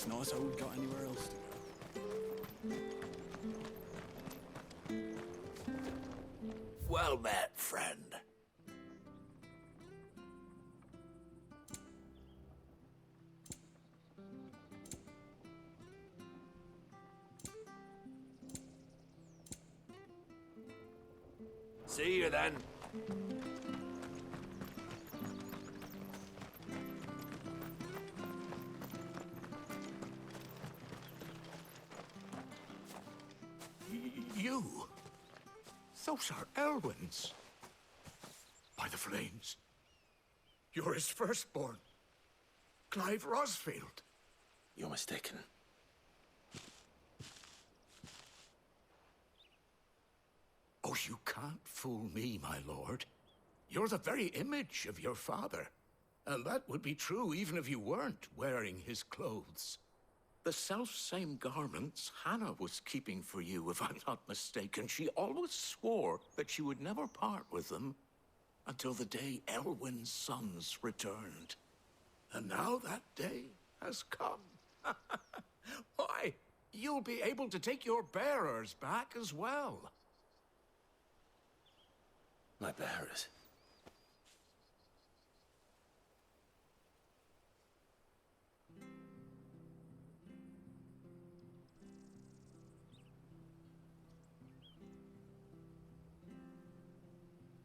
It's not as though we've got anywhere else to go. Well met, friend. See you then. You? Those are Elwyn's. By the flames. You're his firstborn. Clive Rosfield. You're mistaken. Oh, you can't fool me, my lord. You're the very image of your father. And that would be true even if you weren't wearing his clothes. The self-same garments Hannah was keeping for you, if I'm not mistaken. She always swore that she would never part with them until the day Elwyn's sons returned. And now that day has come. Why, you'll be able to take your bearers back as well. My bearers.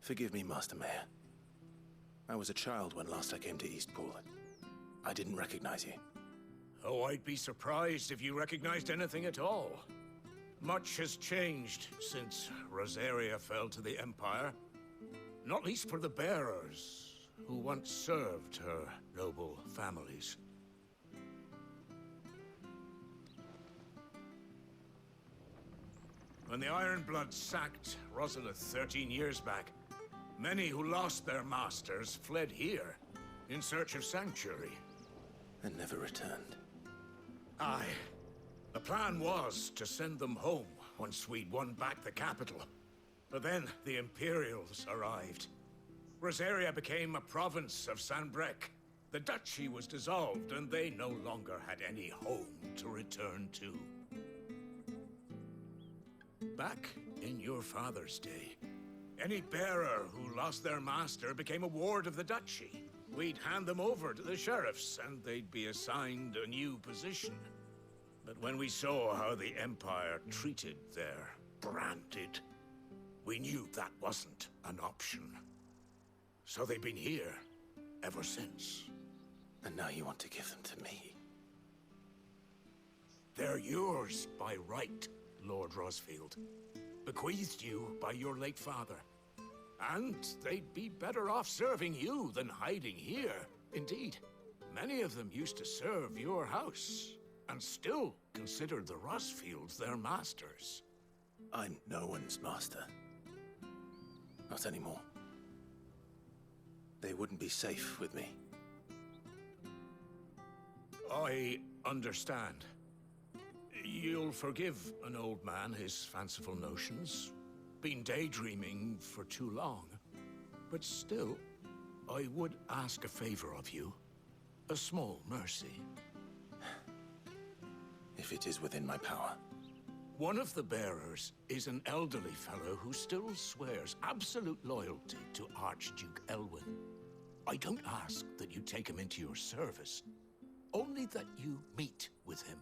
Forgive me, Master Mayor. I was a child when last I came to Eastpool. I didn't recognize you. Oh, I'd be surprised if you recognized anything at all. Much has changed since Rosaria fell to the Empire. Not least for the bearers, who once served her noble families. When the Ironbloods sacked Rosalith 13 years back, many who lost their masters fled here in search of sanctuary. And never returned. Aye. The plan was to send them home once we'd won back the capital. But then the Imperials arrived. Rosaria became a province of Sanbreque. The duchy was dissolved, and they no longer had any home to return to. Back in your father's day, any bearer who lost their master became a ward of the duchy. We'd hand them over to the sheriffs, and they'd be assigned a new position. But when we saw how the Empire treated their branded, we knew that wasn't an option. So they've been here ever since. And now you want to give them to me? They're yours by right, Lord Rosfield. Bequeathed you by your late father. And they'd be better off serving you than hiding here. Indeed, many of them used to serve your house, and still considered the Rosfields their masters. I'm no one's master. Not anymore. They wouldn't be safe with me. I understand. You'll forgive an old man his fanciful notions. Been daydreaming for too long. But still, I would ask a favor of you. A small mercy. If it is within my power. One of the bearers is an elderly fellow who still swears absolute loyalty to Archduke Elwyn. I don't ask that you take him into your service, only that you meet with him.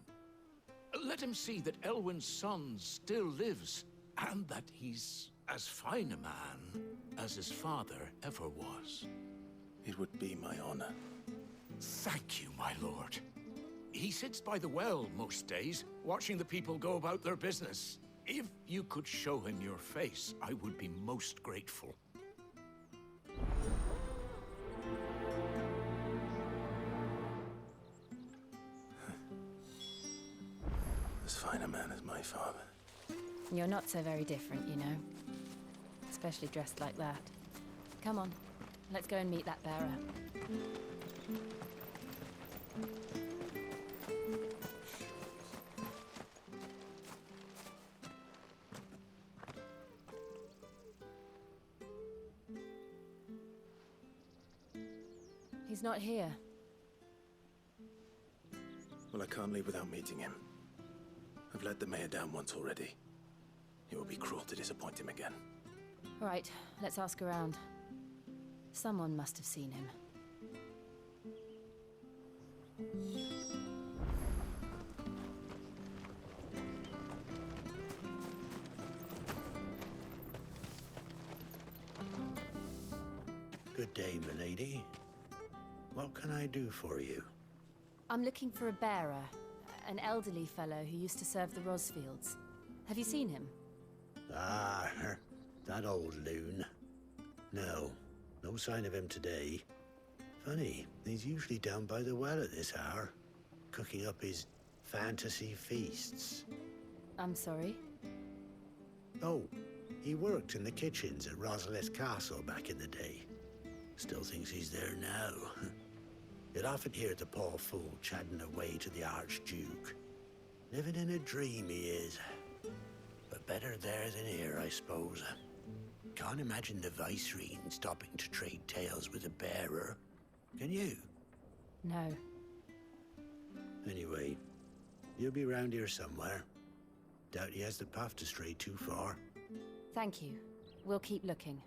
Let him see that Elwyn's son still lives, and that he's as fine a man as his father ever was. It would be my honor. Thank you, my lord. He sits by the well most days, watching the people go about their business. If you could show him your face, I would be most grateful. As fine a man as my father. You're not so very different, you know. Especially dressed like that. Come on, let's go and meet that bearer. He's not here. Well, I can't leave without meeting him. I've let the mayor down once already. It would be cruel to disappoint him again. Right, let's ask around. Someone must have seen him. Good day, milady. What can I do for you? I'm looking for a bearer, an elderly fellow who used to serve the Rosfields. Have you seen him? Ah, that old loon. No, no sign of him today. Funny, he's usually down by the well at this hour, cooking up his fantasy feasts. I'm sorry? Oh, he worked in the kitchens at Rosalith Castle back in the day. Still thinks he's there now. You'd often hear the poor fool chatting away to the Archduke. Living in a dream he is. But better there than here, I suppose. Can't imagine the Viceroy stopping to trade tales with a bearer. Can you? No. Anyway, you'll be round here somewhere. Doubt he has the path to stray too far. Thank you. We'll keep looking.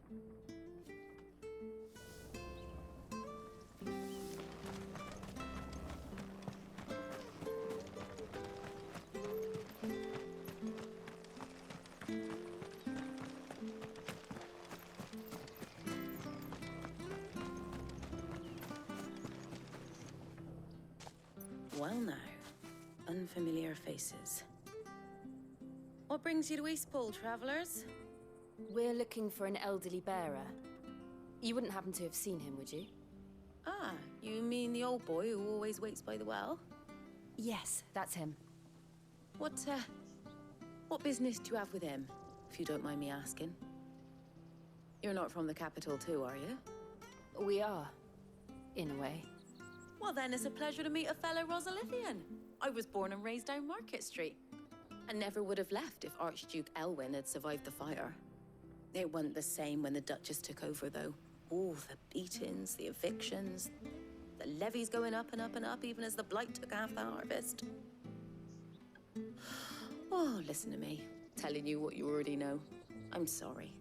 Well now, unfamiliar faces. What brings you to Eastpool, travellers? We're looking for an elderly bearer. You wouldn't happen to have seen him, would you? Ah, you mean the old boy who always waits by the well? Yes, that's him. What business do you have with him, if you don't mind me asking? You're not from the capital too, are you? We are, in a way. Well then, it's a pleasure to meet a fellow Rosalithian. I was born and raised down Market Street. And never would have left if Archduke Elwyn had survived the fire. It wasn't the same when the Duchess took over, though. Oh, the beatings, the evictions, the levies going up and up and up, even as the blight took half the harvest. Oh, listen to me, telling you what you already know. I'm sorry.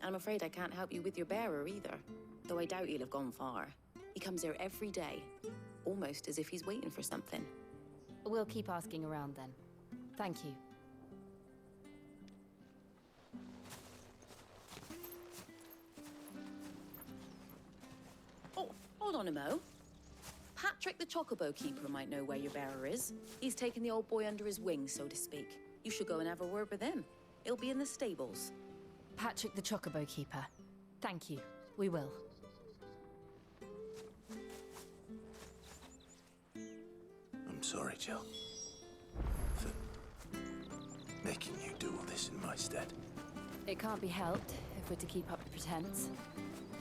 And I'm afraid I can't help you with your bearer either, though I doubt he'll have gone far. He comes here every day, almost as if he's waiting for something. We'll keep asking around then. Thank you. Oh, hold on a mo. Patrick the Chocobo Keeper might know where your bearer is. He's taken the old boy under his wing, so to speak. You should go and have a word with him. He'll be in the stables. Patrick the Chocobo Keeper. Thank you. We will. I'm sorry, Jill. For making you do all this in my stead. It can't be helped if we're to keep up the pretense.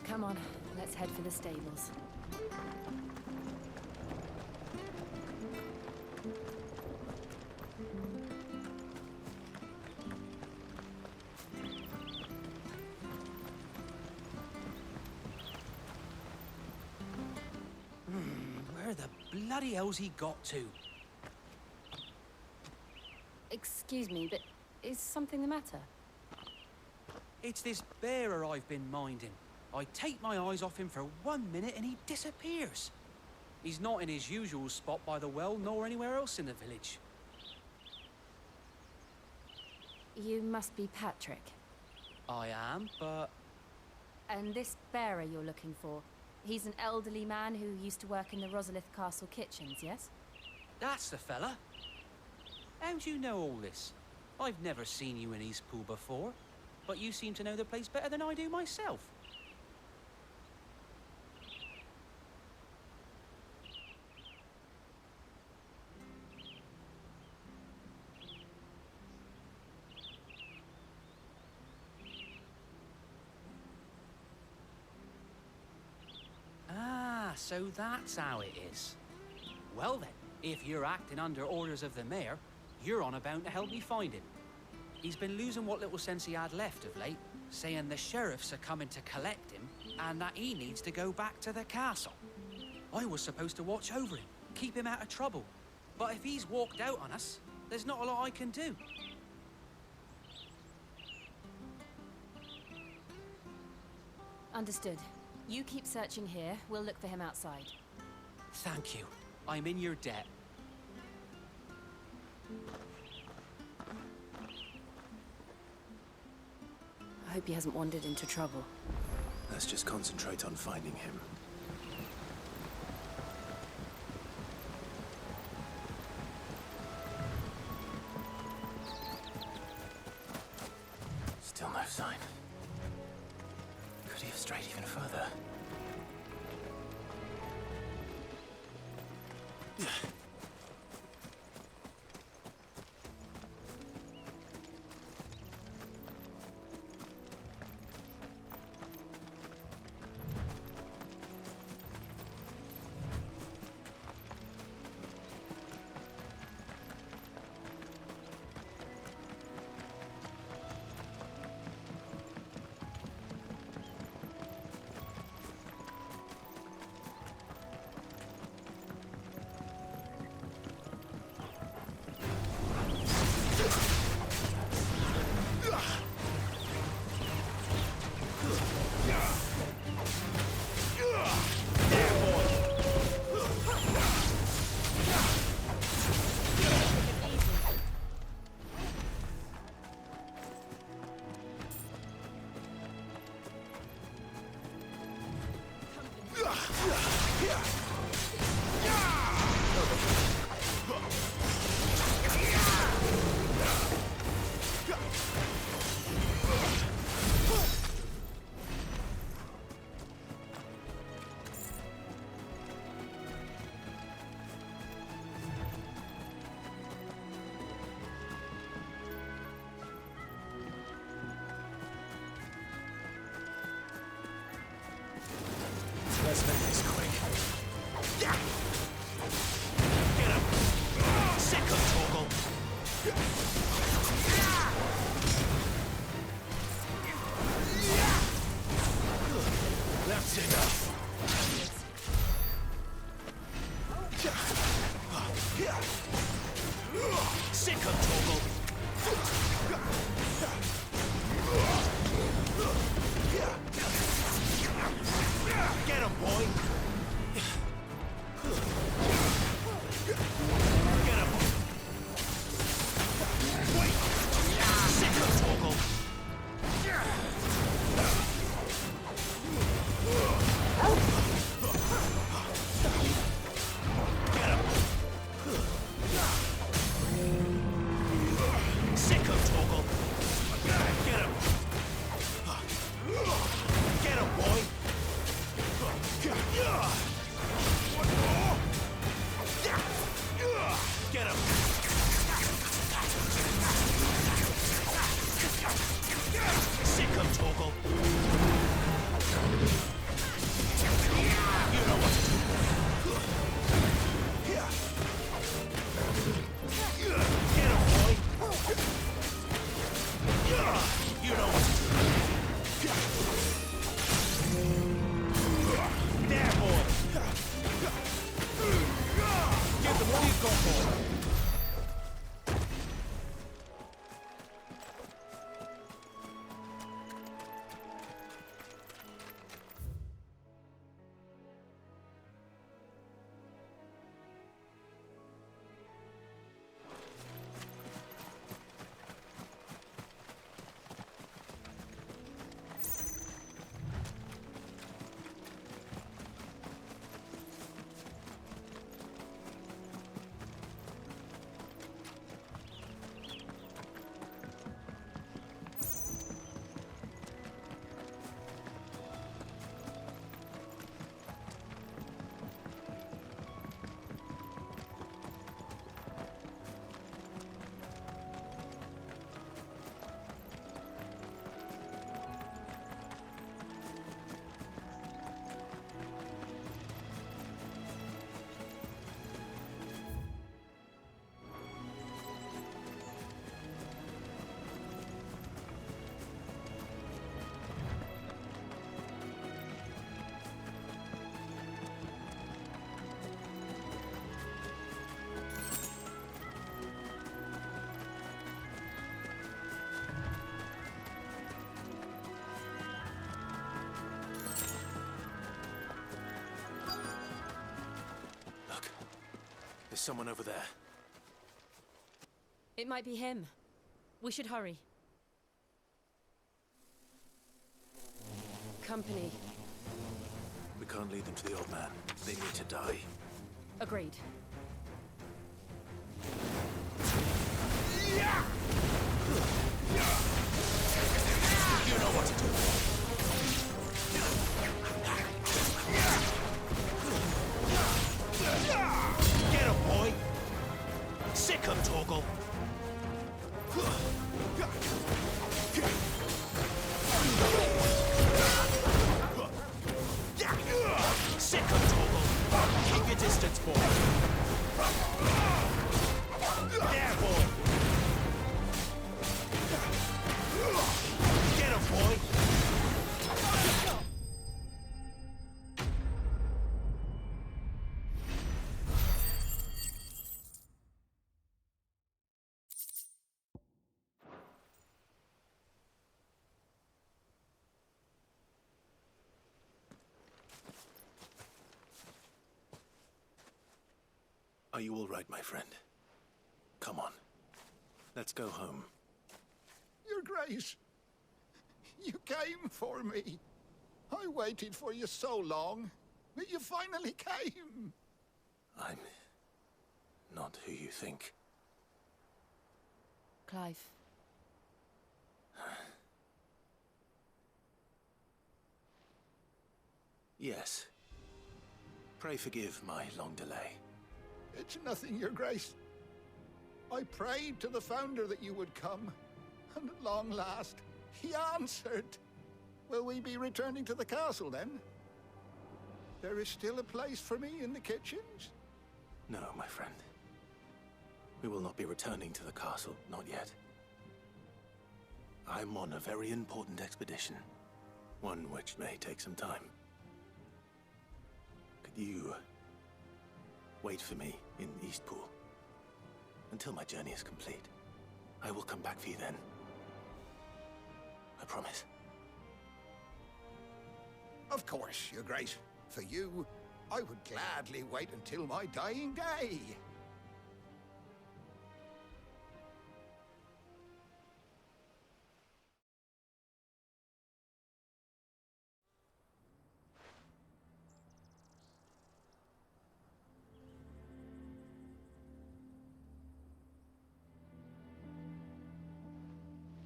Come on, let's head for the stables. Where the bloody hell's he got to? Excuse me, but is something the matter? It's this bearer I've been minding. I take my eyes off him for 1 minute and he disappears. He's not in his usual spot by the well, nor anywhere else in the village. You must be Patrick. I am, but... And this bearer you're looking for, he's an elderly man who used to work in the Rosalith Castle kitchens, yes? That's the fella. How do you know all this? I've never seen you in Eastpool before, but you seem to know the place better than I do myself. Ah, so that's how it is. Well then, if you're acting under orders of the mayor, you're on about to help me find him. He's been losing what little sense he had left of late, saying the sheriffs are coming to collect him and that he needs to go back to the castle. I was supposed to watch over him, keep him out of trouble, But if he's walked out on us, there's not a lot I can do. Understood. You keep searching here. We'll look for him outside. Thank you. I'm in your debt. I hope he hasn't wandered into trouble. Let's just concentrate on finding him. Still no sign. Could he have strayed even further? Let's make this quick. Get him! Sick of Torgal! That's enough! Sick of Torgal! Get him, boy! Get him! Wait! Sick of Torgal! Get him! Sick of Torgal! Get him! Get him, boy! There's someone over there. It might be him. We should hurry. Company. We can't lead them to the old man. They need to die. Agreed. You know what to do. Get him, boy! Sick him, Torgal! Sick him, Torgal! Keep your distance, boy! There, boy! Get him, boy! Are you all right, my friend? Come on. Let's go home. Your Grace, you came for me. I waited for you so long, but you finally came. I'm not who you think. Clive. Yes. Pray forgive my long delay. It's nothing, Your Grace. I prayed to the Founder that you would come, and at long last, he answered. Will we be returning to the castle, then? There is still a place for me in the kitchens? No, my friend. We will not be returning to the castle, not yet. I'm on a very important expedition. One which may take some time. Could you wait for me in Eastpool until my journey is complete? I will come back for you then. I promise. Of course, Your Grace. For you, I would gladly wait until my dying day.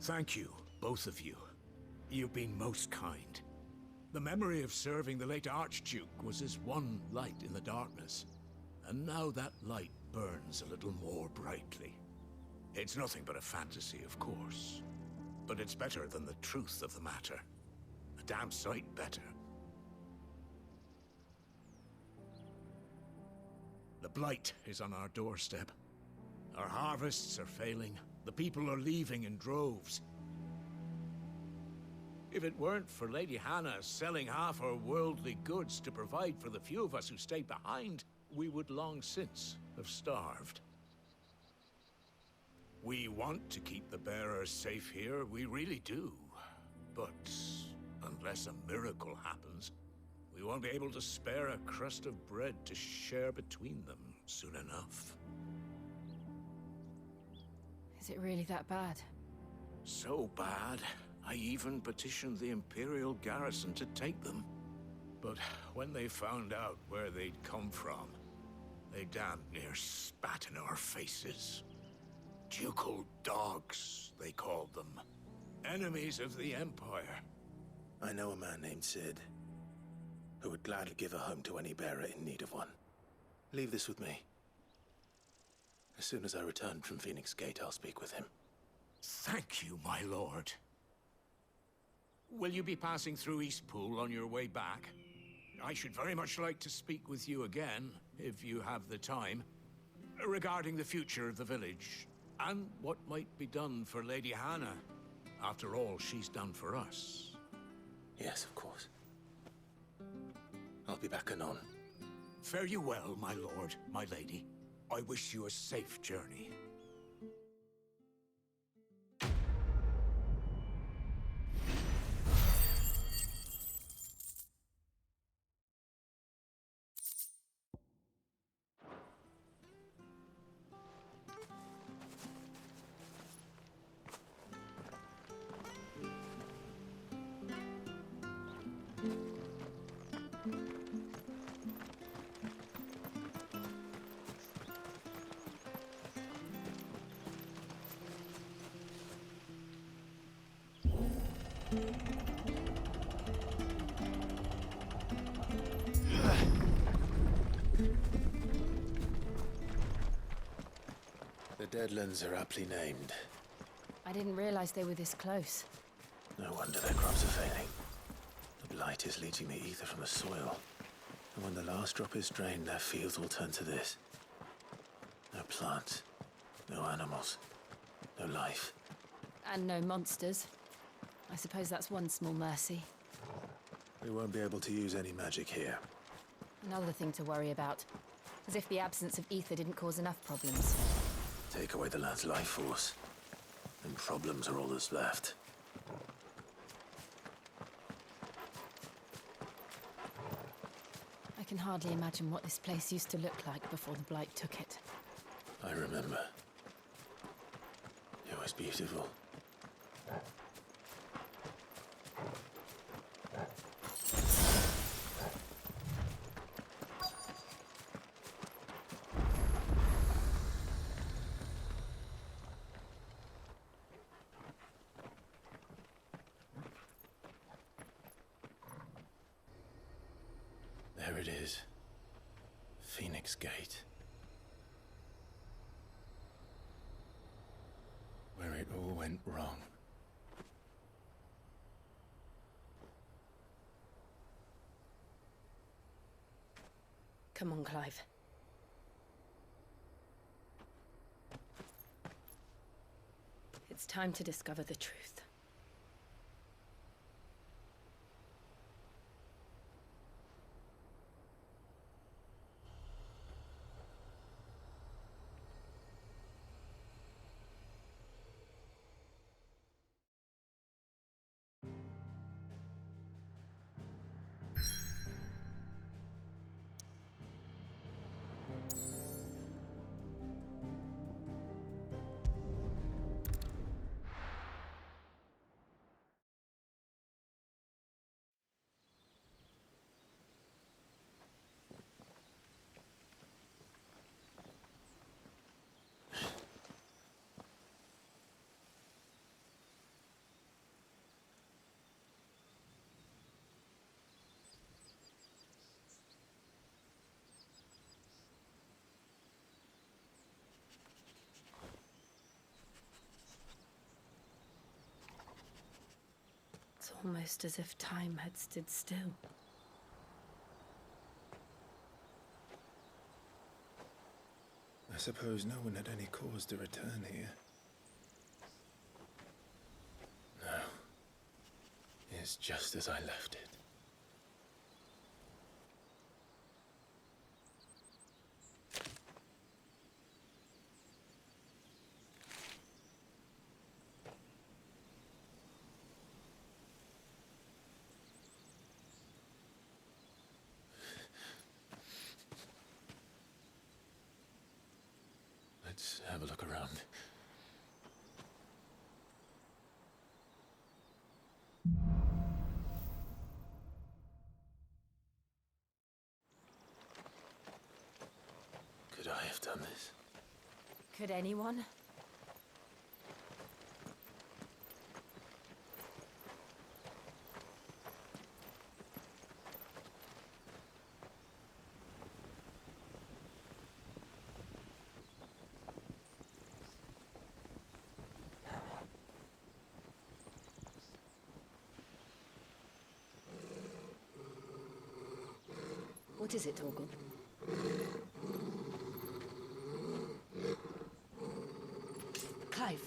Thank you, both of you. You've been most kind. The memory of serving the late Archduke was as one light in the darkness, and now that light burns a little more brightly. It's nothing but a fantasy, of course, but it's better than the truth of the matter. A damn sight better. The blight is on our doorstep. Our harvests are failing. The people are leaving in droves. If it weren't for Lady Hannah selling half her worldly goods to provide for the few of us who stayed behind, we would long since have starved. We want to keep the bearers safe here, we really do. But unless a miracle happens, we won't be able to spare a crust of bread to share between them soon enough. Is it really that bad? So bad, I even petitioned the Imperial garrison to take them. But when they found out where they'd come from, they damn near spat in our faces. Ducal dogs, they called them. Enemies of the Empire. I know a man named Sid, who would gladly give a home to any bearer in need of one. Leave this with me. As soon as I return from Phoenix Gate, I'll speak with him. Thank you, my lord. Will you be passing through Eastpool on your way back? I should very much like to speak with you again, if you have the time, regarding the future of the village, and what might be done for Lady Hannah, after all she's done for us. Yes, of course. I'll be back anon. Fare you well, my lord, my lady. I wish you a safe journey. The Deadlands are aptly named. I didn't realize they were this close. No wonder their crops are failing. The blight is leaching the ether from the soil. And when the last drop is drained, their fields will turn to this. No plants, no animals, no life. And no monsters. I suppose that's one small mercy. We won't be able to use any magic here. Another thing to worry about. As if the absence of ether didn't cause enough problems. Take away the lad's life force, and problems are all that's left. I can hardly imagine what this place used to look like before the Blight took it. I remember. It was beautiful. There it is. Phoenix Gate. Where it all went wrong. Come on, Clive. It's time to discover the truth. It's almost as if time had stood still. I suppose no one had any cause to return here. No. It's just as I left it. Let's have a look around. Could I have done this? Could anyone? What is it, Torgal? Clive.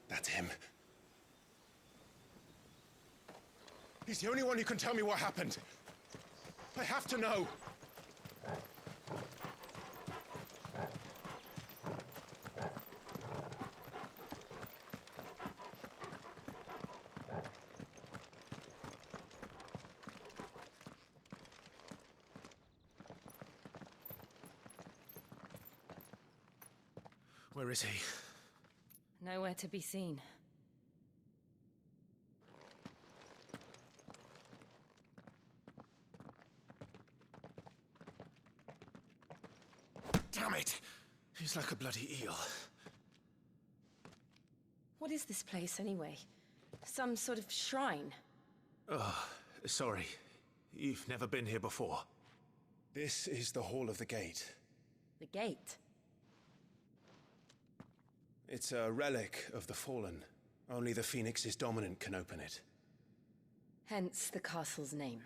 That's him. He's the only one who can tell me what happened. I have to know. Where is he? Nowhere to be seen. Damn it! He's like a bloody eel. What is this place, anyway? Some sort of shrine? Oh, sorry. You've never been here before. This is the Hall of the Gate. The gate? It's a relic of the Fallen. Only the Phoenix's dominant can open it. Hence the castle's name.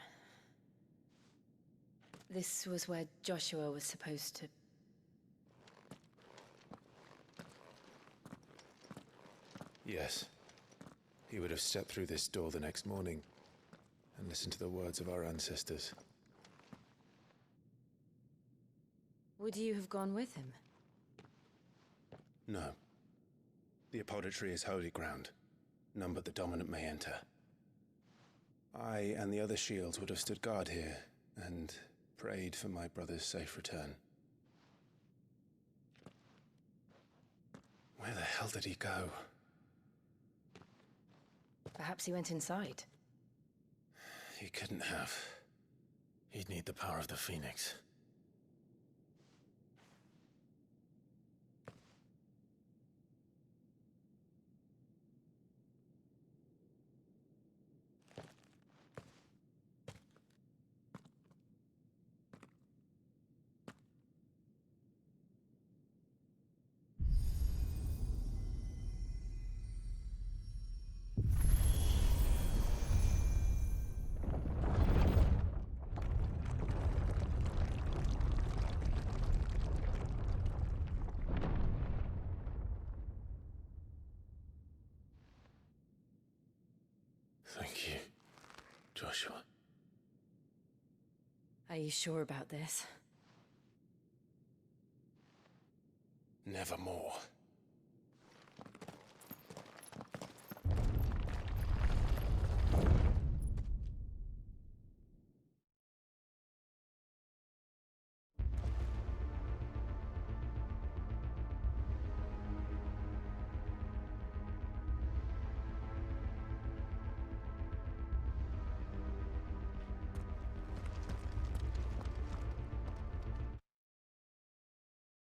This was where Joshua was supposed to... Yes. He would have stepped through this door the next morning and listened to the words of our ancestors. Would you have gone with him? No. The apodatory is holy ground. None but the dominant may enter. I and the other shields would have stood guard here and prayed for my brother's safe return. Where the hell did he go? Perhaps he went inside. He couldn't have. He'd need the power of the Phoenix. Thank you, Joshua. Are you sure about this? Nevermore.